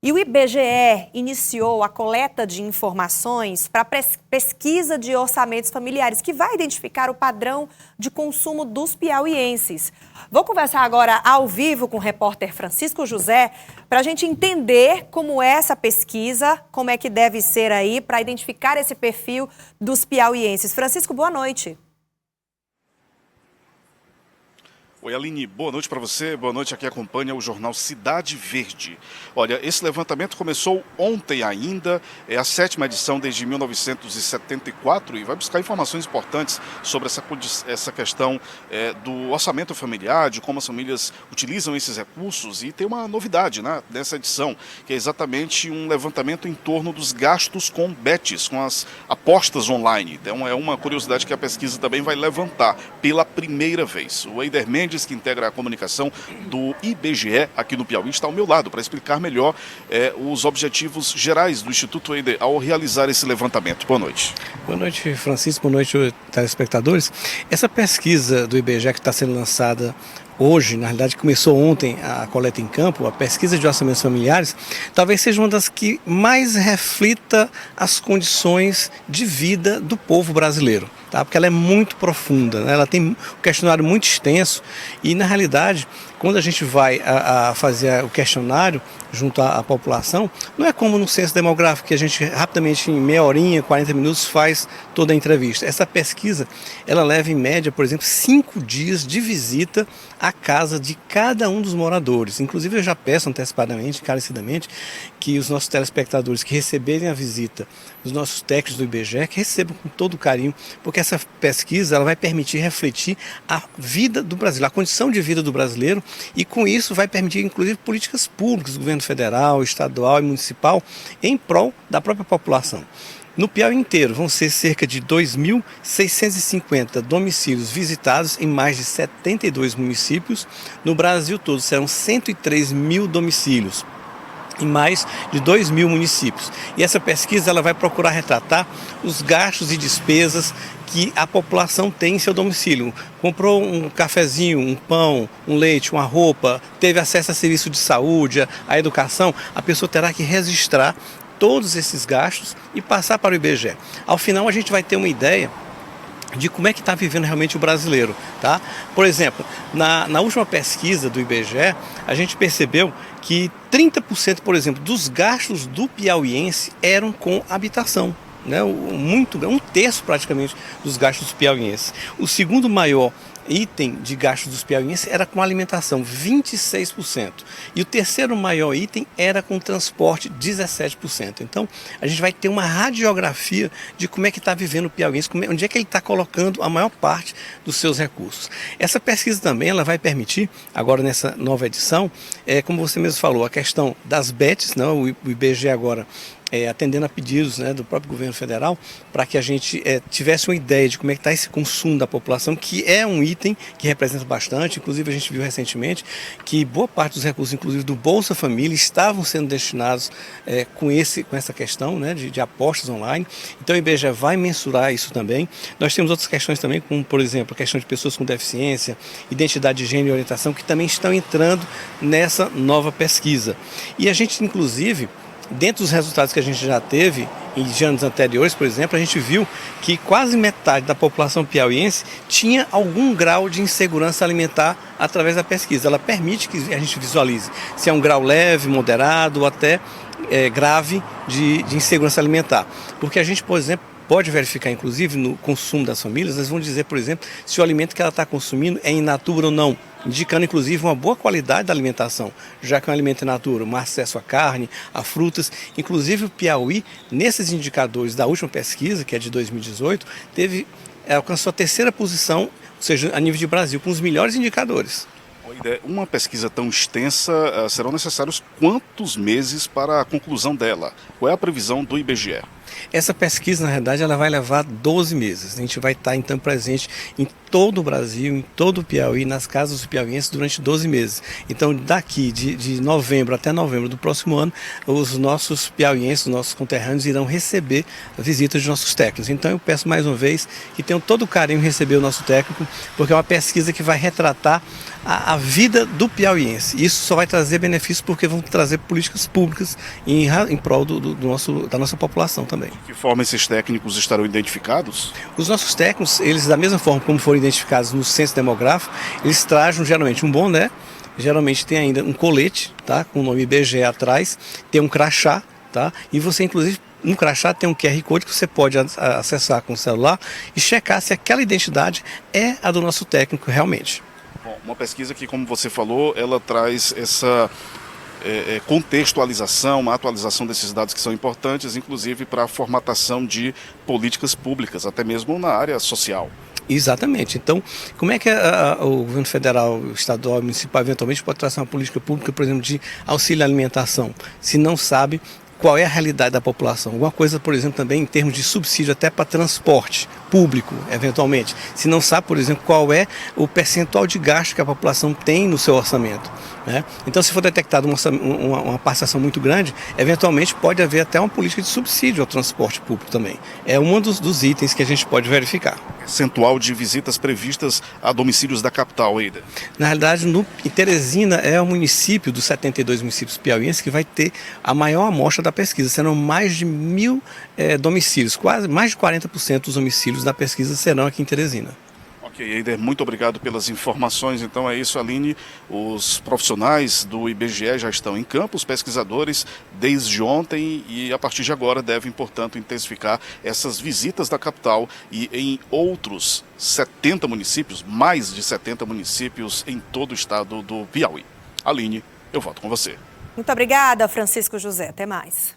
E o IBGE iniciou a coleta de informações para pesquisa de orçamentos familiares, que vai identificar o padrão de consumo dos piauienses. Vou conversar agora ao vivo com o repórter Francisco José para a gente entender como é essa pesquisa, como é que deve ser aí para identificar esse perfil dos piauienses. Francisco, boa noite. Oi, Aline, boa noite para você, boa noite a quem acompanha o jornal Cidade Verde. Olha, esse levantamento começou ontem ainda, é a 7ª edição desde 1974 e vai buscar informações importantes sobre essa questão do orçamento familiar, de como as famílias utilizam esses recursos, e tem uma novidade, né, nessa edição, que é exatamente um levantamento em torno dos gastos com bets, com as apostas online. Então é uma curiosidade que a pesquisa também vai levantar pela primeira vez. O Eider Mendes, que integra a comunicação do IBGE aqui no Piauí, está ao meu lado para explicar melhor os objetivos gerais do Instituto Eider ao realizar esse levantamento. Boa noite. Boa noite, Francisco. Boa noite, telespectadores. Essa pesquisa do IBGE que está sendo lançada hoje, na realidade começou ontem a coleta em campo, a pesquisa de orçamentos familiares, talvez seja uma das que mais reflita as condições de vida do povo brasileiro, tá? Porque ela é muito profunda, né? Ela tem um questionário muito extenso e, na realidade, quando a gente vai a fazer o questionário junto à população, não é como no censo demográfico, que a gente rapidamente, em meia horinha, 40 minutos, faz toda a entrevista. Essa pesquisa, ela leva em média, por exemplo, 5 dias de visita à casa de cada um dos moradores. Inclusive, eu já peço antecipadamente, encarecidamente, que os nossos telespectadores que receberem a visita dos nossos técnicos do IBGE, que recebam com todo carinho, porque essa pesquisa ela vai permitir refletir a vida do brasileiro, a condição de vida do brasileiro, e com isso vai permitir, inclusive, políticas públicas do governo federal, estadual e municipal em prol da própria população. No Piauí inteiro vão ser cerca de 2.650 domicílios visitados em mais de 72 municípios. No Brasil todo serão 103 mil domicílios em mais de 2.000 municípios. E essa pesquisa ela vai procurar retratar os gastos e despesas que a população tem em seu domicílio. Comprou um cafezinho, um pão, um leite, uma roupa, teve acesso a serviço de saúde, à educação, a pessoa terá que registrar todos esses gastos e passar para o IBGE. Ao final a gente vai ter uma ideia de como é que está vivendo realmente o brasileiro, tá? Por exemplo, na última pesquisa do IBGE, a gente percebeu que 30%, por exemplo, dos gastos do piauiense eram com habitação, né? Um terço praticamente dos gastos piauienses. O segundo maior item de gastos dos piauienses era com alimentação, 26%. E o terceiro maior item era com transporte, 17%. Então, a gente vai ter uma radiografia de como é que está vivendo o piauiense, onde é que ele está colocando a maior parte dos seus recursos. Essa pesquisa também ela vai permitir, agora nessa nova edição, como você mesmo falou, a questão das bets, né? O IBGE agora atendendo a pedidos, né, do próprio governo federal, para que a gente tivesse uma ideia de como é que está esse consumo da população, que é um item que representa bastante. Inclusive a gente viu recentemente que boa parte dos recursos, inclusive do Bolsa Família, estavam sendo destinados com essa questão, né, de apostas online. Então o IBGE vai mensurar isso também. Nós temos outras questões também, como por exemplo a questão de pessoas com deficiência, identidade de gênero e orientação, que também estão entrando nessa nova pesquisa. E a gente inclusive, dentro dos resultados que a gente já teve em anos anteriores, por exemplo, a gente viu que quase metade da população piauiense tinha algum grau de insegurança alimentar através da pesquisa. Ela permite que a gente visualize se é um grau leve, moderado ou até grave de insegurança alimentar. Porque a gente, por exemplo, pode verificar, inclusive, no consumo das famílias, elas vão dizer, por exemplo, se o alimento que ela está consumindo é in natura ou não, indicando, inclusive, uma boa qualidade da alimentação, já que é um alimento in natura, um acesso à carne, a frutas. Inclusive, o Piauí, nesses indicadores da última pesquisa, que é de 2018, alcançou a 3ª posição, ou seja, a nível de Brasil, com os melhores indicadores. Uma pesquisa tão extensa, serão necessários quantos meses para a conclusão dela? Qual é a previsão do IBGE? Essa pesquisa, na verdade, ela vai levar 12 meses. A gente vai estar, então, presente em todo o Brasil, em todo o Piauí, nas casas dos piauienses durante 12 meses. Então, daqui de novembro até novembro do próximo ano, os nossos piauienses, os nossos conterrâneos irão receber visitas de nossos técnicos. Então, eu peço mais uma vez que tenham todo o carinho em receber o nosso técnico, porque é uma pesquisa que vai retratar a vida do piauiense. Isso só vai trazer benefícios porque vão trazer políticas públicas em prol da nossa população também. De que forma esses técnicos estarão identificados? Os nossos técnicos, eles da mesma forma como foram identificados no censo demográfico, eles trajam geralmente um boné, geralmente tem ainda um colete, tá, com o nome IBGE atrás, tem um crachá, tá, e você inclusive no crachá tem um QR Code que você pode acessar com o celular e checar se aquela identidade é a do nosso técnico realmente. Bom, uma pesquisa que, como você falou, ela traz essa contextualização, uma atualização desses dados que são importantes, inclusive para a formatação de políticas públicas, até mesmo na área social. Exatamente. Então, como é que o governo federal, estadual, municipal, eventualmente pode traçar uma política pública, por exemplo, de auxílio à alimentação, se não sabe qual é a realidade da população? Alguma coisa, por exemplo, também em termos de subsídio até para transporte público, eventualmente. Se não sabe, por exemplo, qual é o percentual de gasto que a população tem no seu orçamento, né? Então, se for detectada uma participação muito grande, eventualmente pode haver até uma política de subsídio ao transporte público também. É um dos itens que a gente pode verificar. Percentual de visitas previstas a domicílios da capital, Eider? Na realidade, em Teresina é o município dos 72 municípios piauienses que vai ter a maior amostra da pesquisa. Serão mais de 1.000 domicílios, quase mais de 40% dos domicílios da pesquisa serão aqui em Teresina. Ok, Eider, muito obrigado pelas informações. Então é isso, Aline. Os profissionais do IBGE já estão em campo, os pesquisadores desde ontem e a partir de agora devem, portanto, intensificar essas visitas da capital e em outros 70 municípios, mais de 70 municípios em todo o estado do Piauí. Aline, eu volto com você. Muito obrigada, Francisco José. Até mais.